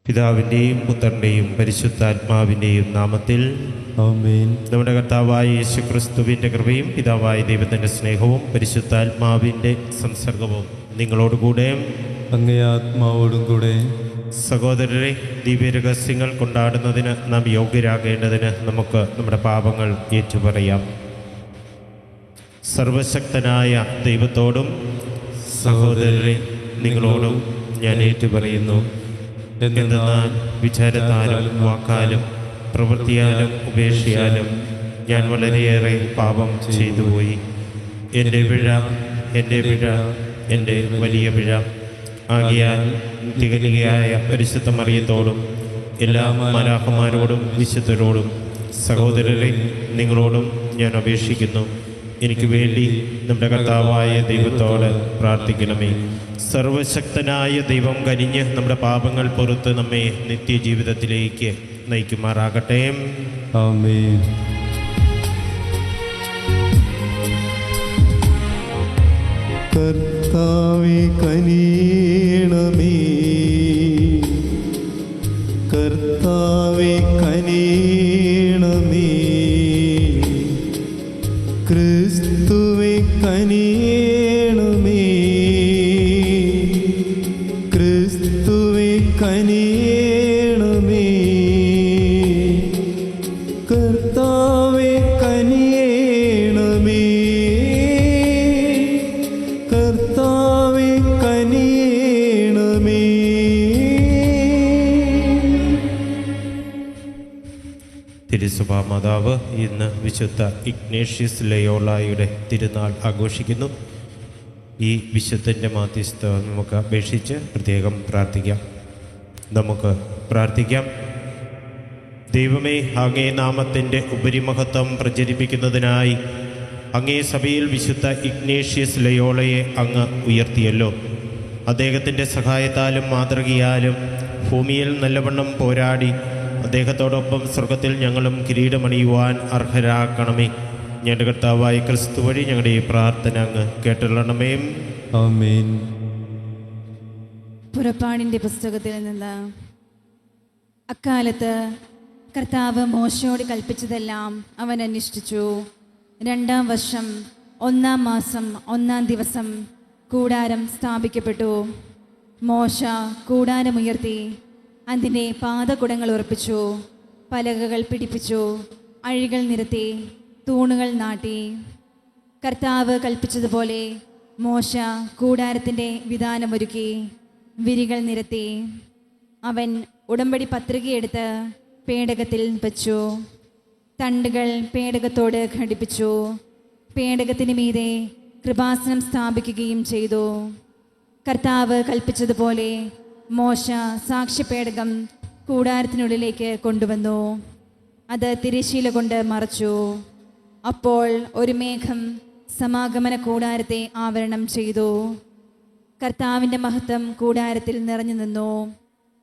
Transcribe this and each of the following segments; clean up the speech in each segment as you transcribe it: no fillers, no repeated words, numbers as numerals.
പിതാവിൻ്റെയും പുത്രൻ്റെയും പരിശുദ്ധാത്മാവിൻ്റെയും നാമത്തിൽ ആമേൻ. നമ്മുടെ കർത്താവായ യേശുക്രിസ്തുവിൻ്റെ കൃപയും പിതാവായ ദൈവത്തിൻ്റെ സ്നേഹവും പരിശുദ്ധാത്മാവിൻ്റെ സംസർഗവും നിങ്ങളോടുകൂടെ അങ്ങേ ആത്മാവോടും കൂടെ. സഹോദരരെ, ദിവ്യരഹസ്യങ്ങൾ കൊണ്ടാടുന്നതിന് നാം യോഗ്യരാകേണ്ടതിന് നമുക്ക് നമ്മുടെ പാപങ്ങൾ ഏറ്റുപറയാം. സർവശക്തനായ ദൈവത്തോടും സഹോദരരെ നിങ്ങളോടും ഞാൻ ഏറ്റുപറയുന്നു. എന്തെന്നാൽ വിചാരത്താലും വാക്കാലും പ്രവൃത്തിയാലും ഉപേക്ഷയാലും ഞാൻ വളരെയേറെ പാപം ചെയ്തുപോയി. എൻ്റെ പിഴ, എൻ്റെ വലിയ പിഴ. ആകയാൽ തികനികയായ പരിശുദ്ധ മറിയത്തോടും എല്ലാ മാലാഖമാരോടും വിശുദ്ധരോടും സഹോദരരെ നിങ്ങളോടും ഞാൻ അപേക്ഷിക്കുന്നു, എനിക്ക് വേണ്ടി നമ്മുടെ കർത്താവായ ദൈവത്തോട് പ്രാർത്ഥിക്കണമേ. സർവശക്തനായ ദൈവം കനിഞ്ഞ് നമ്മുടെ പാപങ്ങൾ പുറത്ത് നമ്മെ നിത്യജീവിതത്തിലേക്ക് നയിക്കുമാറാകട്ടെ. ആമേൻ. കർത്താവേ കനിയണമേ, കർത്താവേ കനിയണമേ, ക്രിസ്തുവേ കനിയണമേ, ക്രിസ്തുവേ കനിയണമേ, കർത്താവേ കനിയണമേ, കർത്താവേ കനിയണമേ. തിരുസഭാ മാതാവ് ഇന്ന് വിശുദ്ധ ഇഗ്നേഷ്യസ് ലയോളായുടെ തിരുനാൾ ആഘോഷിക്കുന്നു. ഈ വിശുദ്ധൻ്റെ മാധ്യസ്ഥ നമുക്ക് അപേക്ഷിച്ച് പ്രത്യേകം പ്രാർത്ഥിക്കാം. നമുക്ക് പ്രാർത്ഥിക്കാം. ദൈവമേ, അങ്ങേ നാമത്തിൻ്റെ ഉപരിമഹത്വം പ്രചരിപ്പിക്കുന്നതിനായി അങ്ങേ സഭയിൽ വിശുദ്ധ ഇഗ്നേഷ്യസ് ലയോളയെ അങ്ങ് ഉയർത്തിയല്ലോ. അദ്ദേഹത്തിൻ്റെ സഹായത്താലും മാതൃകയാലും ഭൂമിയിൽ നല്ലവണ്ണം പോരാടി അദ്ദേഹത്തോടൊപ്പം സ്വർഗത്തിൽ ഞങ്ങളും കിരീടമണിയുവാൻ അർഹരാക്കണമേ. ഞങ്ങളുടെ കർത്താവായ ക്രിസ്തു വഴി ഞങ്ങളുടെ ഈ പ്രാർത്ഥന അങ്ങ് കേട്ടുള്ളണമേ. ആമേൻ. പുറപ്പാടിൻ്റെ പുസ്തകത്തിൽ നിന്ന്. അക്കാലത്ത് കർത്താവ് മോശയോട് കൽപ്പിച്ചതെല്ലാം അവൻ അനുഷ്ഠിച്ചു. 2-ാം വർഷം 1-ാം മാസം 1-ാം ദിവസം കൂടാരം സ്ഥാപിക്കപ്പെട്ടു. മോശ കൂടാരമുയർത്തി അതിൻ്റെ പാദകുടങ്ങൾ ഉറപ്പിച്ചു, പലകകൾ പിടിപ്പിച്ചു, അഴികൾ നിരത്തി, തൂണുകൾ നാട്ടി. കർത്താവ് കൽപ്പിച്ചതുപോലെ മോശ കൂടാരത്തിൻ്റെ വിധാനമൊരുക്കി, വിരികൾ നിരത്തി. അവൻ ഉടമ്പടി പത്രികയെടുത്ത് പേടകത്തിൽ വച്ചു. തണ്ടുകൾ പേടകത്തോട് ഘടിപ്പിച്ചു. പേടകത്തിന് മീതെ കൃപാസനം സ്ഥാപിക്കുകയും ചെയ്തു. കർത്താവ് കൽപ്പിച്ചതുപോലെ മോശ സാക്ഷ്യപേടകം കൂടാരത്തിനുള്ളിലേക്ക് കൊണ്ടുവന്നു. അത് തിരശ്ശീല കൊണ്ട് മറച്ചു. അപ്പോൾ ഒരു മേഘം സമാഗമന കൂടാരത്തെ ആവരണം ചെയ്തു. കർത്താവിൻ്റെ മഹത്വം കൂടാരത്തിൽ നിറഞ്ഞു നിന്നു.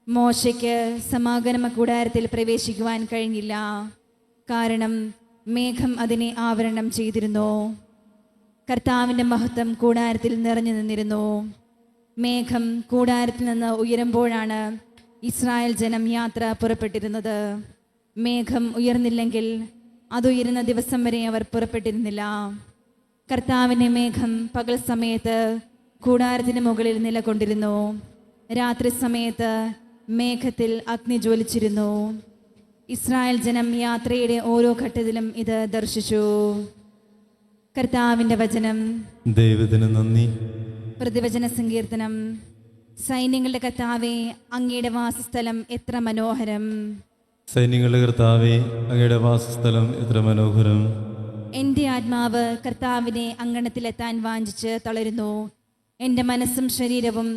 മോശയ്ക്ക് സമാഗമന കൂടാരത്തിൽ പ്രവേശിക്കുവാൻ കഴിഞ്ഞില്ല, കാരണം മേഘം അതിനെ ആവരണം ചെയ്തിരുന്നു. കർത്താവിൻ്റെ മഹത്വം കൂടാരത്തിൽ നിറഞ്ഞു നിന്നിരുന്നു. മേഘം കൂടാരത്തിൽ നിന്ന് ഉയരുമ്പോഴാണ് ഇസ്രായേൽ ജനം യാത്ര പുറപ്പെട്ടിരുന്നത്. മേഘം ഉയർന്നില്ലെങ്കിൽ അതുയരുന്ന ദിവസം വരെ അവർ പുറപ്പെട്ടിരുന്നില്ല. കർത്താവിൻ്റെ മേഘം പകൽ സമയത്ത് കൂടാരത്തിന് മുകളിൽ നിലകൊണ്ടിരുന്നു. രാത്രി സമയത്ത് മേഘത്തിൽ അഗ്നി ജ്വലിച്ചിരുന്നു. ഇസ്രായേൽ ജനം യാത്രയുടെ ഓരോ ഘട്ടത്തിലും ഇത് ദർശിച്ചു. കർത്താവിൻ്റെ വചനം. ദൈവത്തിന് നന്ദി. പ്രതിവചന സങ്കീർത്തനം. സൈന്യങ്ങളുടെ കർത്താവേ, അങ്ങയുടെ വാസസ്ഥലം എത്ര മനോഹരം. സൈന്യങ്ങളുടെ കർത്താവേ, അങ്ങയുടെ വാസസ്ഥലം എത്ര മനോഹരം. എൻ്റെ ആത്മാവ് കർത്താവിനെ അങ്കണത്തിലെത്താൻ വാഞ്ചിച്ച് തളരുന്നു. എൻ്റെ മനസ്സും ശരീരവും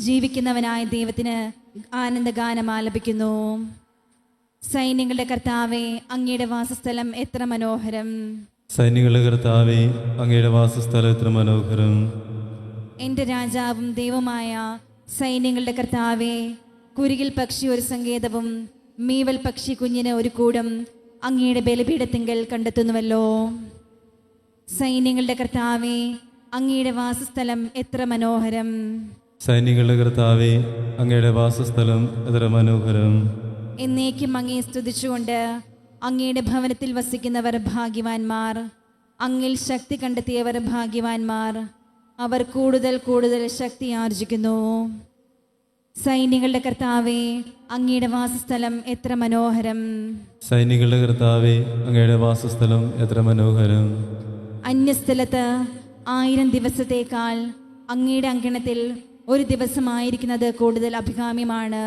ജീവിക്കുന്നവനായ ദൈവത്തിന് ആനന്ദഗാനം ആലപിക്കുന്നു. സൈന്യങ്ങളുടെ കർത്താവേ, അങ്ങയുടെ വാസസ്ഥലം എത്ര മനോഹരം. സൈന്യങ്ങളുടെ കർത്താവേ, അങ്ങയുടെ വാസസ്ഥലം എത്ര മനോഹരം. എൻ്റെ രാജാവും ദൈവമായ സൈന്യങ്ങളുടെ കർത്താവേ, കുരുകിൽ പക്ഷി ഒരു സങ്കേതവും മീവൽ പക്ഷി കുഞ്ഞിന് ഒരു കൂടം അങ്ങയുടെ ബലിപീഠത്തിങ്കൽ കണ്ടെത്തുന്നുവല്ലോ. സൈന്യങ്ങളുടെ കർത്താവേ, അങ്ങയുടെ വാസസ്ഥലം എത്ര മനോഹരം. സൈന്യങ്ങളുടെ കർത്താവേ, അങ്ങയുടെ വാസസ്ഥലം എത്ര മനോഹരം. എന്നേക്കും അങ്ങയെ സ്തുതിച്ചുകൊണ്ട് അങ്ങയുടെ ഭവനത്തിൽ വസിക്കുന്നവർ ഭാഗ്യവാന്മാർ. അങ്ങിൽ ശക്തി കണ്ടെത്തിയവർ ഭാഗ്യവാന്മാർ. അവർ കൂടുതൽ കൂടുതൽ ശക്തി ആർജിക്കുന്നു. സൈന്യങ്ങളുടെ കർത്താവേ, അങ്ങയുടെ വാസസ്ഥലം എത്ര മനോഹരം. സൈന്യങ്ങളുടെ കർത്താവേ, അങ്ങയുടെ വാസസ്ഥലം എത്ര മനോഹരം. അന്യസ്ഥലത്ത് 1000 ദിവസത്തേക്കാൾ അങ്ങയുടെ അങ്കണത്തിൽ ഒരു ദിവസമായിരിക്കുന്നത് കൂടുതൽ അഭികാമ്യമാണ്.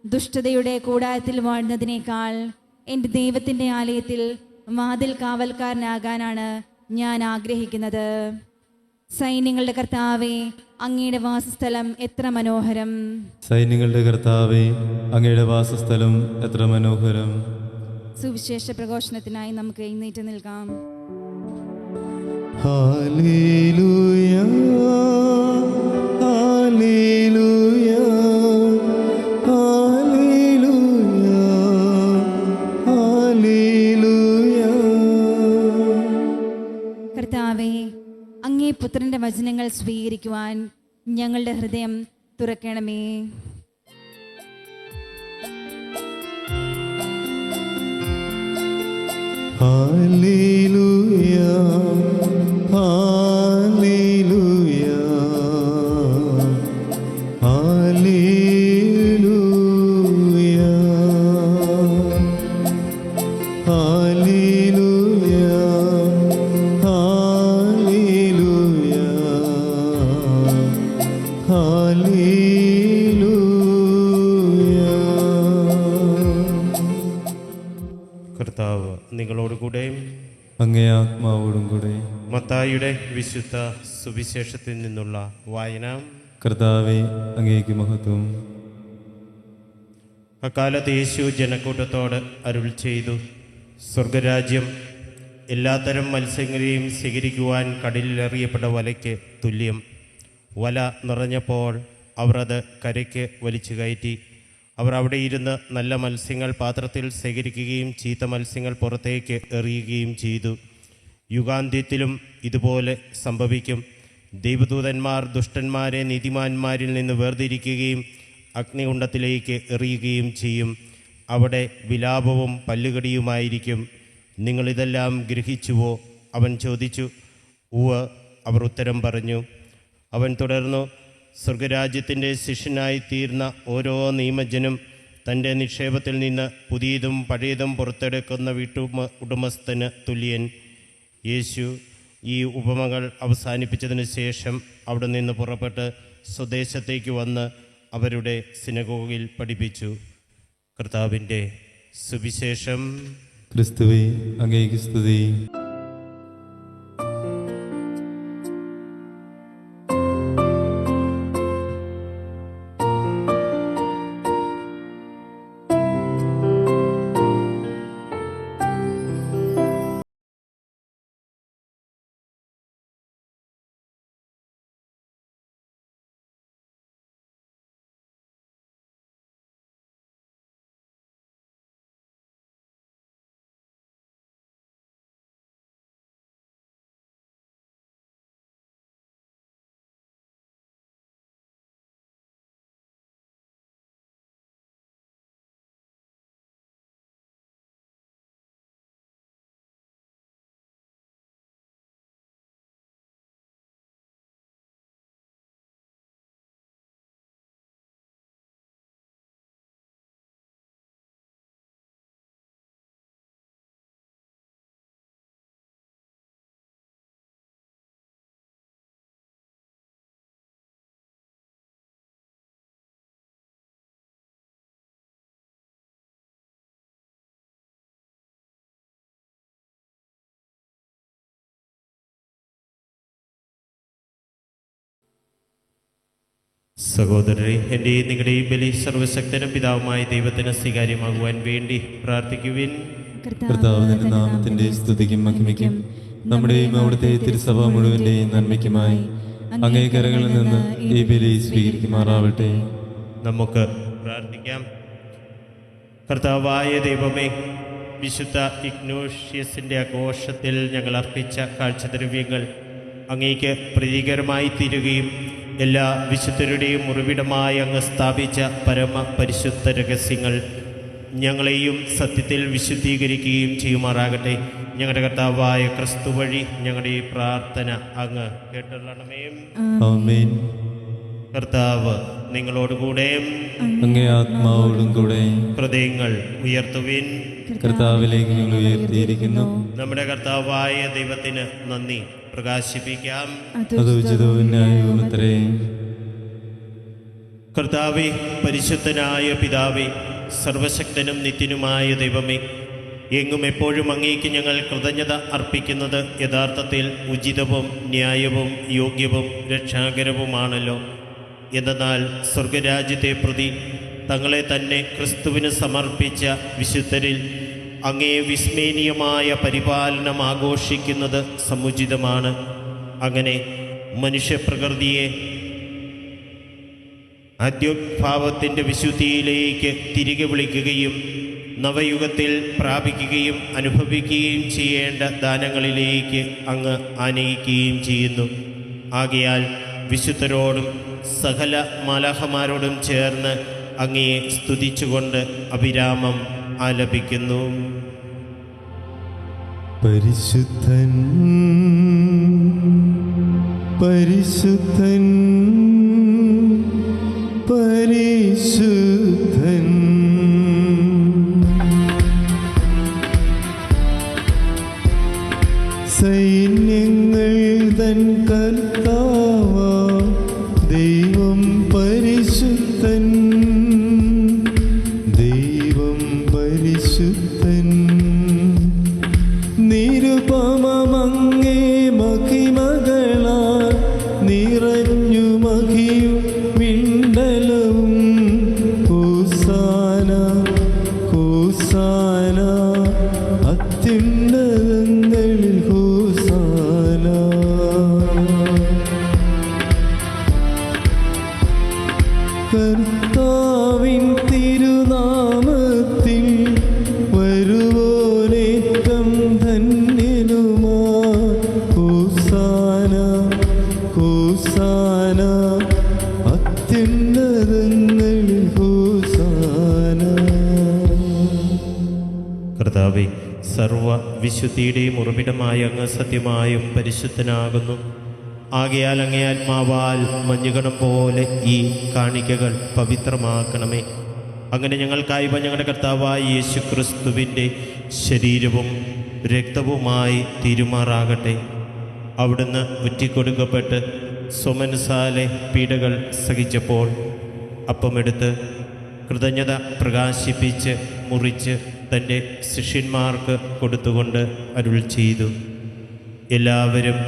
ദുഷ്ടതയുടെ കൂടാരത്തിൽ വാഴുന്നതിനേക്കാൾ എൻ്റെ ദൈവത്തിൻ്റെ ആലയത്തിൽ വാതിൽ കാവൽക്കാരനാകാനാണ് ഞാൻ ആഗ്രഹിക്കുന്നത്. സൈന്യങ്ങളുടെ കർത്താവേ, അങ്ങയുടെ വാസസ്ഥലം എത്ര മനോഹരം. സൈന്യങ്ങളുടെ കർത്താവേ, അങ്ങയുടെ വാസസ്ഥലം എത്ര മനോഹരം. സുവിശേഷ പ്രഘോഷണത്തിനായി നമുക്ക് എഴുന്നേറ്റ് നിൽക്കാം. ഹല്ലേലൂയ, ഹല്ലേലൂയ, ഹല്ലേലൂയ, ഹല്ലേലൂയ. കർത്താവേ, അങ്ങേ പുത്രന്റെ വചനങ്ങൾ സ്വീകരിക്കുവാൻ ഞങ്ങളുടെ ഹൃദയം തുറക്കണമേ. ഹല്ലേലൂയ, ഹല്ലേലൂയ, ഹല്ലേലൂയ, ഹല്ലേലൂയ, ഹല്ലേലൂയ, ഹല്ലേലൂയ. കർത്താവ് നിങ്ങളോടുകൂടെ. അങ്ങേ ആത്മാവോടും കൂടെ. മത്തായിയുടെ വിശുദ്ധ സുവിശേഷത്തിൽ നിന്നുള്ള വായന. കർത്താവേ, അങ്ങേക്ക് മഹത്വം. അക്കാലത്ത് യേശു ജനക്കൂട്ടത്തോട് അരുൾ ചെയ്തു, സ്വർഗരാജ്യം എല്ലാത്തരം മത്സ്യങ്ങളെയും സ്വീകരിക്കുവാൻ കടലിലെറിയപ്പെട്ട വലയ്ക്ക് തുല്യം. വല നിറഞ്ഞപ്പോൾ അവർ അത് കരയ്ക്ക് വലിച്ചു കയറ്റി. അവർ അവിടെ ഇരുന്ന് നല്ല മത്സ്യങ്ങൾ പാത്രത്തിൽ ശേഖരിക്കുകയും ചീത്ത മത്സ്യങ്ങൾ പുറത്തേക്ക് എറിയുകയും ചെയ്തു. യുഗാന്ത്യത്തിലും ഇതുപോലെ സംഭവിക്കും. ദൈവദൂതന്മാർ ദുഷ്ടന്മാരെ നീതിമാന്മാരിൽ നിന്ന് വേർതിരിക്കുകയും അഗ്നികുണ്ഡത്തിലേക്ക് എറിയുകയും ചെയ്യും. അവിടെ വിലാപവും പല്ലുകടിയുമായിരിക്കും. നിങ്ങളിതെല്ലാം ഗ്രഹിച്ചുവോ? അവൻ ചോദിച്ചു. ഉവ്വ്, അവർ ഉത്തരം പറഞ്ഞു. അവൻ തുടർന്നു, സ്വർഗരാജ്യത്തിൻ്റെ ശിഷ്യനായി തീർന്ന ഓരോ നിയമജനും തൻ്റെ നിക്ഷേപത്തിൽ നിന്ന് പുതിയതും പഴയതും പുറത്തെടുക്കുന്ന ഉടമസ്ഥന് തുല്യൻ. യേശു ഈ ഉപമകൾ അവസാനിപ്പിച്ചതിന് ശേഷം അവിടെ നിന്ന് പുറപ്പെട്ട് സ്വദേശത്തേക്ക് വന്ന് അവരുടെ സിനഗോഗിൽ പഠിപ്പിച്ചു. കർത്താവിൻ്റെ സുവിശേഷം. ക്രിസ്തുവേ, അങ്ങേക്ക് സ്തുതി. സഹോദരരെ, എൻ്റെയും നിങ്ങളുടെയും ബലി സർവശക്തനും പിതാവുമായ ദൈവത്തിന് സ്വീകാര്യമാകുവാൻ വേണ്ടി പ്രാർത്ഥിക്കുവിൻ. കർത്താവ് നിന്റെ നാമത്തിന്റെ സ്തുതിക്കും മഹിമയ്ക്കും നമ്മുടെയും അവിടുത്തെ തിരുസഭ മുഴുവന്റെയും നന്മയ്ക്കുമായി അങ്ങേ കരങ്ങളിൽ നിന്ന് ഈ ബലി സ്വീകരിക്കുമാറാവട്ടെ. നമുക്ക് പ്രാർത്ഥിക്കാം. കർത്താവായ ദൈവമേ, വിശുദ്ധ ഇഗ്നോഷ്യസിൻ്റെ ആഘോഷത്തിൽ ഞങ്ങൾ അർപ്പിച്ച കാഴ്ചദ്രവ്യങ്ങൾ അങ്ങേക്ക് പ്രീതികരമായി തീരുകയും എല്ലാ വിശുദ്ധരുടെയും ഉറവിടമായി അങ്ങ് സ്ഥാപിച്ച പരമ പരിശുദ്ധ രഹസ്യങ്ങൾ ഞങ്ങളെയും സത്യത്തിൽ വിശുദ്ധീകരിക്കുകയും ചെയ്യുമാറാകട്ടെ. ഞങ്ങളുടെ കർത്താവായ ക്രിസ്തു വഴി ഞങ്ങളുടെ ഈ പ്രാർത്ഥന അങ്ങ് കേട്ടുള്ളണമേ. ആമേൻ. കർത്താവ് നിങ്ങളോടുകൂടെ, അങ്ങേ ആത്മാവോടും കൂടെ. ഹൃദയങ്ങൾ ഉയർത്തുവിൻ. കർത്താവിലേക്ക് ഞങ്ങൾ ഉയർത്തിയിരിക്കുന്നു. നമ്മുടെ കർത്താവായ ദൈവത്തിന് നന്ദി പ്രകാശിപ്പിക്കാം. അത് ഉചിതവും ന്യായവുമത്രേ. കർത്താവേ, പരിശുദ്ധനായ പിതാവേ, സർവശക്തനും നിത്യനുമായ ദൈവമേ, എങ്ങും എപ്പോഴും അങ്ങേക്ക് ഞങ്ങൾ കൃതജ്ഞത അർപ്പിക്കുന്നത് യഥാർത്ഥത്തിൽ ഉചിതവും ന്യായവും യോഗ്യവും രക്ഷാകരവുമാണല്ലോ. എന്നാൽ സ്വർഗരാജ്യത്തെ പ്രതി തങ്ങളെ തന്നെ ക്രിസ്തുവിന് സമർപ്പിച്ച വിശുദ്ധരിൽ അങ്ങേ വിസ്മരണീയമായ പരിപാലനം ആഘോഷിക്കുന്നത് സമുചിതമാണ്. അങ്ങനെ മനുഷ്യപ്രകൃതിയെ അദ്യോദ്ഭാവത്തിൻ്റെ വിശുദ്ധിയിലേക്ക് തിരികെ വിളിക്കുകയും നവയുഗത്തിൽ പ്രാപിക്കുകയും അനുഭവിക്കുകയും ചെയ്യേണ്ട ദാനങ്ങളിലേക്ക് അങ്ങ് ആനയിക്കുകയും ചെയ്യുന്നു. ആകയാൽ വിശുദ്ധരോടും സകല മാലാഖമാരോടും ചേർന്ന് അങ്ങയെ സ്തുതിച്ചുകൊണ്ട് അവിരാമം ആലപിക്കുന്നു. പരിശുദ്ധൻ പരിശുദ്ധൻ പരിശുദ്ധൻ, സൈന്യങ്ങൾ തൻ കർത്താവാ ദൈവം പരിശുദ്ധൻ, ദൈവം പരിശുദ്ധൻ. നിരുപമമങ്ങേ മഹിമകളാൽ നിറഞ്ഞു മഹിയും വിണ്ടലവും. ഹോസാന ഹോസാന അത്യുന്നതങ്ങളിൽ ഹോസാന. കർത്താവിൻ തിരുനാമത്തിൽ വരുവോരേറ്റം ധന്യനുമാ. ഹോസാന ഹോസാന അത്യുന്നതങ്ങളിൽ ഹോസാന. കർത്താവേ, സർവ വിശുദ്ധിയുടെയും ഉറവിടമായ അങ്ങ് സത്യമായും പരിശുദ്ധനാകുന്നു. ആകയാൽ അങ്ങേ ആത്മാവാൽ മഞ്ഞുകണം പോലെ ഈ കാണിക്കകൾ പവിത്രമാക്കണമേ. അങ്ങനെ ഞങ്ങൾക്കായി ഞങ്ങളുടെ കർത്താവായ യേശു ക്രിസ്തുവിൻ്റെ ശരീരവും രക്തവുമായി തീരുമാറാകട്ടെ. അവിടുന്ന് ഒറ്റിക്കൊടുക്കപ്പെട്ട് സ്വമനസാലെ പീഡകൾ സഹിച്ചപ്പോൾ അപ്പമെടുത്ത് കൃതജ്ഞത പ്രകാശിപ്പിച്ച് മുറിച്ച് തൻ്റെ ശിഷ്യന്മാർക്ക് കൊടുത്തുകൊണ്ട് അരുൾ ചെയ്തു, എല്ലാവരും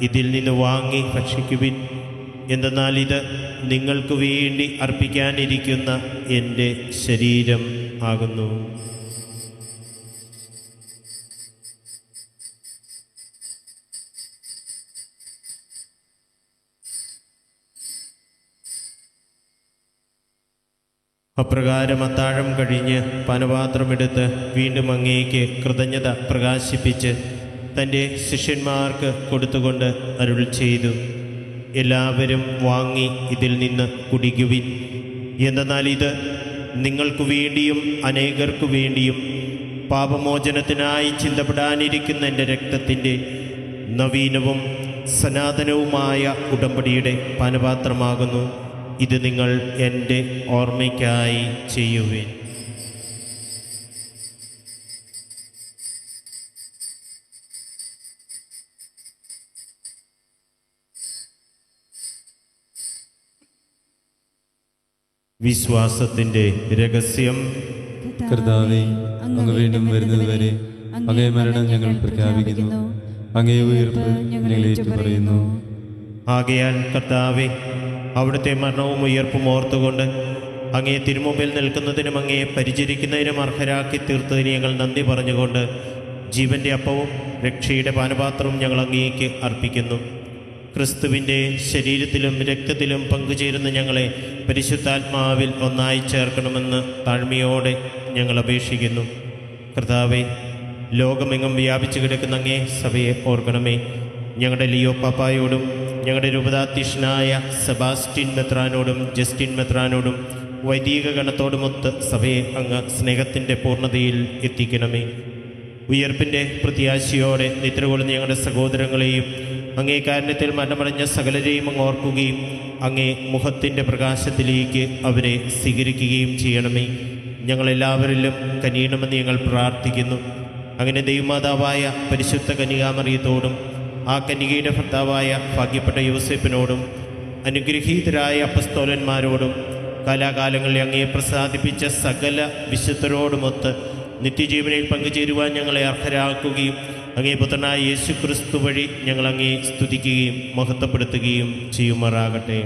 ഇതിൽ നിന്ന് വാങ്ങി ഭക്ഷിക്കുവിൻ. എന്തെന്നാൽ ഇത് നിങ്ങൾക്ക് വേണ്ടി അർപ്പിക്കാനിരിക്കുന്ന എൻ്റെ ശരീരം ആകുന്നു. അപ്രകാരം അത്താഴം കഴിഞ്ഞ് പാനപാത്രമെടുത്ത് വീണ്ടും അങ്ങേക്ക് കൃതജ്ഞത പ്രകാശിപ്പിച്ച് തൻ്റെ ശിഷ്യന്മാർക്ക് കൊടുത്തുകൊണ്ട് അരുൾ ചെയ്തു, എല്ലാവരും വാങ്ങി ഇതിൽ നിന്ന് കുടിക്കുവിൻ. എന്തെന്നാൽ ഇത് നിങ്ങൾക്ക് വേണ്ടിയും അനേകർക്കു വേണ്ടിയും പാപമോചനത്തിനായി ചിന്തപ്പെടാനിരിക്കുന്ന എൻ്റെ രക്തത്തിൻ്റെ നവീനവും സനാതനവുമായ ഉടമ്പടിയുടെ പാനപാത്രമാകുന്നു. ഇത് നിങ്ങൾ എൻ്റെ ഓർമ്മയ്ക്കായി ചെയ്യുവിൻ. വിശ്വാസത്തിൻ്റെ രഹസ്യം. കർത്താവേ, അങ്ങ് വീണ്ടും വരുന്നതുവരെ അങ്ങേ മരണം ഞങ്ങൾ പ്രഖ്യാപിക്കുന്നു, അങ്ങേ ഉയർപ്പ് ഞങ്ങൾ ഏറ്റുപറയുന്നു. ആകയാൽ കർത്താവേ, അവിടുത്തെ മരണവും ഉയർപ്പും ഓർത്തുകൊണ്ട് അങ്ങേ തിരുമുമ്പിൽ നിൽക്കുന്നതിനും അങ്ങേ പരിചരിക്കുന്നതിനും അർഹരാക്കി തീർത്തതിന് ഞങ്ങൾ നന്ദി പറഞ്ഞുകൊണ്ട് ജീവൻ്റെ അപ്പവും രക്ഷയുടെ പാനപാത്രവും ഞങ്ങൾ അങ്ങേക്ക് അർപ്പിക്കുന്നു. ക്രിസ്തുവിൻ്റെ ശരീരത്തിലും രക്തത്തിലും പങ്കുചേരുന്ന ഞങ്ങളെ പരിശുദ്ധാത്മാവിൽ ഒന്നായി ചേർക്കണമെന്ന് താഴ്മയോടെ ഞങ്ങൾ അപേക്ഷിക്കുന്നു. കർത്താവേ, ലോകമെങ്ങും വ്യാപിച്ചു കിടക്കുന്ന അങ്ങേ സഭയെ ഓർക്കണമേ. ഞങ്ങളുടെ ലിയോ പാപ്പായോടും ഞങ്ങളുടെ രൂപതാധ്യക്ഷനായ സെബാസ്റ്റ്യൻ മെത്രാനോടും ജസ്റ്റിൻ മെത്രാനോടും വൈദിക ഗണത്തോടുമൊത്ത് സഭയെ അങ്ങ് സ്നേഹത്തിൻ്റെ പൂർണ്ണതയിൽ എത്തിക്കണമേ. ഉയർപ്പിൻ്റെ പ്രത്യാശയോടെ നിദ്രകൊള്ളുന്ന ഞങ്ങളുടെ സഹോദരങ്ങളെയും അങ്ങേ കാരുണ്യത്തിൽ മരണമടഞ്ഞ സകലരെയും അങ്ങ് ഓർക്കുകയും അങ്ങേ മുഖത്തിൻ്റെ പ്രകാശത്തിലേക്ക് അവരെ സ്വീകരിക്കുകയും ചെയ്യണമേ. ഞങ്ങളെല്ലാവരിലും കനിയണമെന്ന് ഞങ്ങൾ പ്രാർത്ഥിക്കുന്നു. അങ്ങനെ ദൈവമാതാവായ പരിശുദ്ധ കന്യകാമറിയത്തോടും ആ കന്യകയുടെ ഭർത്താവായ ഭാഗ്യപ്പെട്ട യോസേപ്പിനോടും അനുഗ്രഹീതരായ അപ്പസ്തോലന്മാരോടും കാലാകാലങ്ങളിൽ അങ്ങയെ പ്രസാദിപ്പിച്ച സകല വിശുദ്ധരോടുമൊത്ത് നിത്യജീവനിൽ പങ്കുചേരുവാൻ ഞങ്ങളെ അർഹരാക്കുകയും അങ്ങേ പുത്രനായ യേശു ക്രിസ്തു വഴി ഞങ്ങൾ അങ്ങേ സ്തുതിക്കുകയും മഹത്വപ്പെടുത്തുകയും ചെയ്യുമാറാകട്ടെ.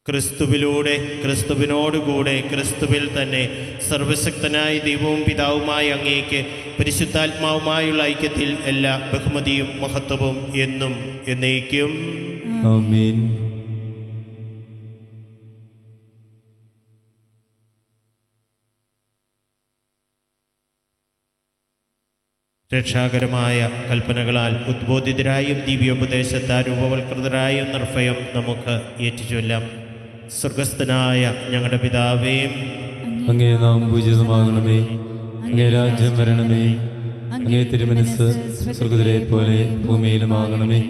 ക്രിസ്തുവിലൂടെ, ക്രിസ്തുവിനോടുകൂടെ, ക്രിസ്തുവിൽ തന്നെ സർവശക്തനായ ദൈവവും പിതാവുമായ അങ്ങേക്ക് പരിശുദ്ധാത്മാവുമായുള്ള ഐക്യത്തിൽ എല്ലാ ബഹുമതിയും മഹത്വവും എന്നും എന്നേക്കും ആമേൻ. രക്ഷാകരമായ കൽപ്പനകളാൽ ഉദ്ബോധിതരായും ദിവ്യോപദേശത്താൽ രൂപവൽകൃതരായും നിർഭയം നമുക്ക് ഏറ്റുചൊല്ലാം. സ്വർഗസ്ഥനായ ഞങ്ങളുടെ പിതാവേ, അങ്ങേ നാം പൂജിതമാകണമേ. അങ്ങേ രാജ്യം വരണമേ. അങ്ങേ തിരുമനസ് സ്വർഗ്ഗത്തിലെ പോലെ ഭൂമിയിലുമാകണമേ.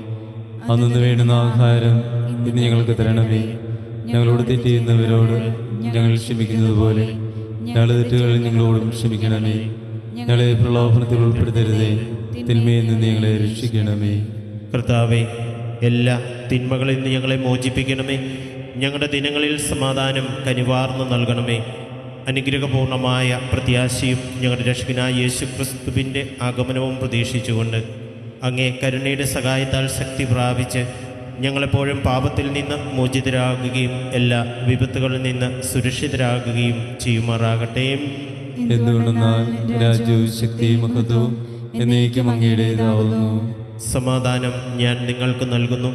അന്നു വേണ്ടുന്ന ആഹാരം ഇന്ന് ഞങ്ങൾക്ക് തരണമേ. ഞങ്ങളോട് തെറ്റ് ചെയ്യുന്നവരോട് ഞങ്ങൾ ക്ഷമിക്കുന്നത് പോലെ ഞങ്ങളുടെ തെറ്റുകൾ ഞങ്ങളോടും ക്ഷമിക്കണമേ. ഞങ്ങളെ പ്രലോഭനത്തിൽ ഉൾപ്പെടുത്തരുതേ, തിന്മയിൽ നിന്ന് ഞങ്ങളെ രക്ഷിക്കണമേ. കർത്താവേ, എല്ലാ തിന്മകളിൽ നിന്ന് ഞങ്ങളെ മോചിപ്പിക്കണമേ. ഞങ്ങളുടെ ദിനങ്ങളിൽ സമാധാനം കനിവാർന്നു നൽകണമേ. അനുഗ്രഹപൂർണമായ പ്രത്യാശയും ഞങ്ങളുടെ രക്ഷകനായ യേശു ക്രിസ്തുവിൻ്റെ ആഗമനവും പ്രതീക്ഷിച്ചുകൊണ്ട് അങ്ങേ കരുണയുടെ സഹായത്താൽ ശക്തി പ്രാപിച്ച് ഞങ്ങളെപ്പോഴും പാപത്തിൽ നിന്ന് മോചിതരാകുകയും എല്ലാ വിപത്തുകളിൽ നിന്ന് സുരക്ഷിതരാകുകയും ചെയ്യുമാറാകട്ടെ. എന്തുകൊണ്ടെന്നാൽ രാജ്യവും ശക്തിയും മഹത്വവും എന്നേക്കും അങ്ങയുടേതാവുന്നു. സമാധാനം ഞാൻ നിങ്ങൾക്ക് നൽകുന്നു,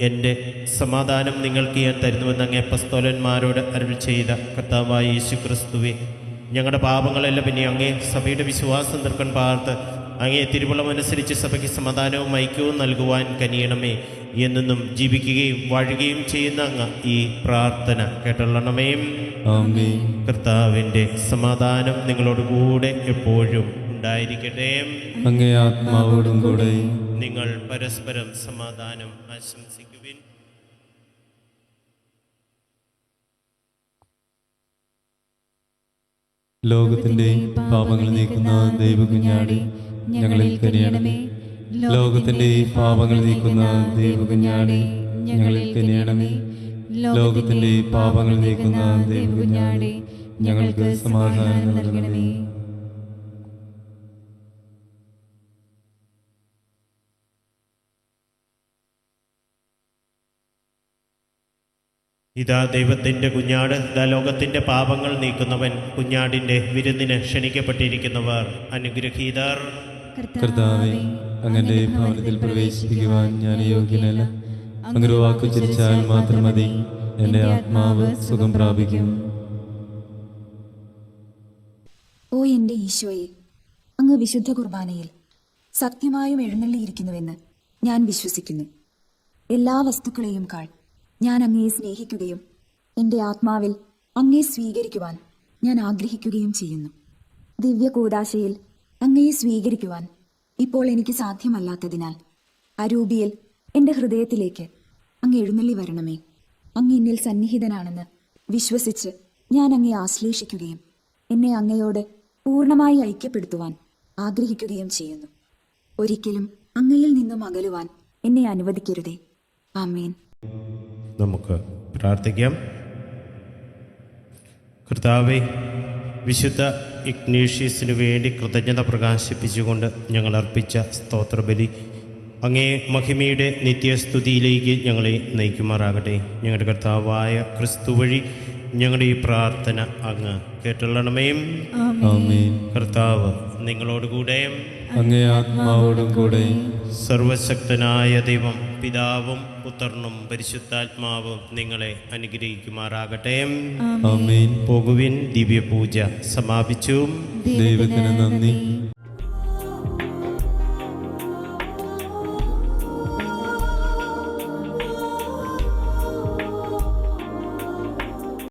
എൻ്റെ സമാധാനം നിങ്ങൾക്ക് ഞാൻ തരുന്നുവെന്ന് അങ്ങേ അപ്പസ്തോലന്മാരോട് അരുളി ചെയ്ത കർത്താവായ യേശു ക്രിസ്തുവേ, ഞങ്ങളുടെ പാപങ്ങളെല്ലാം പിന്നെ അങ്ങേ സഭയുടെ വിശ്വാസം തീർക്കാൻ പാർത്ത് അങ്ങേ തിരുവുള്ളമനുസരിച്ച് സഭയ്ക്ക് സമാധാനവും ഐക്യവും നൽകുവാൻ കനിയണമേ. എന്നെന്നും ജീവിക്കുകയും വാഴുകയും ചെയ്യുന്ന അങ്ങ് ഈ പ്രാർത്ഥന കേട്ടൊള്ളണമേ. ആമേൻ. കർത്താവിൻ്റെ സമാധാനം നിങ്ങളോടുകൂടെ എപ്പോഴും ഉണ്ടായിരിക്കട്ടെ. അങ്ങേ ആത്മാവോടും കൂടെ. നിങ്ങൾ പരസ്പരം സമാധാനം ആശംസിക്കുവിൻ. ലോകത്തിന്റെ പാപങ്ങൾ നീക്കുന്ന ദൈവകുഞ്ഞാടി ഞങ്ങളിൽ കനിയണമേ. ലോകത്തിന്റെ പാപങ്ങൾ നീക്കുന്ന ദൈവകുഞ്ഞാടി ഞങ്ങളിൽ കനിയണമേ. ലോകത്തിന്റെ പാപങ്ങൾ നീക്കുന്ന ദൈവകുഞ്ഞാടി ഞങ്ങൾക്ക് സമാധാനം നൽകണമേ. ഇതാ ദൈവത്തിൻ്റെ കുഞ്ഞാട്, ഇതാ ലോകത്തിൻ്റെ പാപങ്ങൾ നീക്കുന്നവൻ. കുഞ്ഞാടിൻ്റെ വിരുന്നിന് ക്ഷണിക്കപ്പെട്ടിരിക്കുന്നവർ അനുഗ്രഹീതർ. കർത്താവേ, അങ്ങന്റെ ഭവനത്തിൽ പ്രവേശിപ്പിക്കുവാൻ ഞാൻ യോഗ്യനല്ല. അങ്ങൊരു വാക്കു ചിരിച്ചാൽ മാത്രം മതി, എൻ്റെ ആത്മാവ് സുഖം പ്രാപിക്കും. ഓ എൻ്റെ ഈശോയെ, അങ്ങ് വിശുദ്ധ കുർബാനയിൽ സത്യമായും എഴുന്നള്ളിയിരിക്കുന്നുവെന്ന് ഞാൻ വിശ്വസിക്കുന്നു. എല്ലാ വസ്തുക്കളെയും കാൾ ഞാൻ അങ്ങയെ സ്നേഹിക്കുകയും എൻ്റെ ആത്മാവിൽ അങ്ങയെ സ്വീകരിക്കുവാൻ ഞാൻ ആഗ്രഹിക്കുകയും ചെയ്യുന്നു. ദിവ്യ കൂദാശയിൽ അങ്ങയെ സ്വീകരിക്കുവാൻ ഇപ്പോൾ എനിക്ക് സാധ്യമല്ലാത്തതിനാൽ അരൂപിയിൽ എൻ്റെ ഹൃദയത്തിലേക്ക് അങ്ങ് എഴുന്നള്ളി വരണമേ. അങ്ങ് എന്നിൽ സന്നിഹിതനാണെന്ന് വിശ്വസിച്ച് ഞാൻ അങ്ങയെ ആശ്ലേഷിക്കുകയും എന്നെ അങ്ങയോട് പൂർണ്ണമായി ഐക്യപ്പെടുത്തുവാൻ ആഗ്രഹിക്കുകയും ചെയ്യുന്നു. ഒരിക്കലും അങ്ങയിൽ നിന്നും അകലുവാൻ എന്നെ അനുവദിക്കരുതേ. ആമേൻ. നമുക്ക് പ്രാർത്ഥിക്കാം. കർത്താവേ, വിശുദ്ധ ഇഗ്നേഷ്യസിനു വേണ്ടി കൃതജ്ഞത പ്രകാശിപ്പിച്ചുകൊണ്ട് ഞങ്ങൾ അർപ്പിച്ച സ്തോത്രബലി അങ്ങേ മഹിമയുടെ നിത്യസ്തുതിയിലേക്ക് ഞങ്ങളെ നയിക്കുമാറാകട്ടെ. ഞങ്ങളുടെ കർത്താവായ ക്രിസ്തു വഴി ഞങ്ങളുടെ ഈ പ്രാർത്ഥന അങ്ങ് കേട്ടുള്ളണമേ. ആമേൻ. കർത്താവ് നിങ്ങളോടുകൂടെ, അങ്ങേ ആത്മാവോടും കൂടെ. സർവശക്തനായ ദൈവം പിതാവും പുത്രനും പരിശുദ്ധാത്മാവും നിങ്ങളെ അനുഗ്രഹിക്കുമാറാകട്ടെ. ആമേൻ. പോകുവിൻ, ദിവ്യപൂജ സമാപിച്ചു. ദൈവത്തിന് നന്ദി.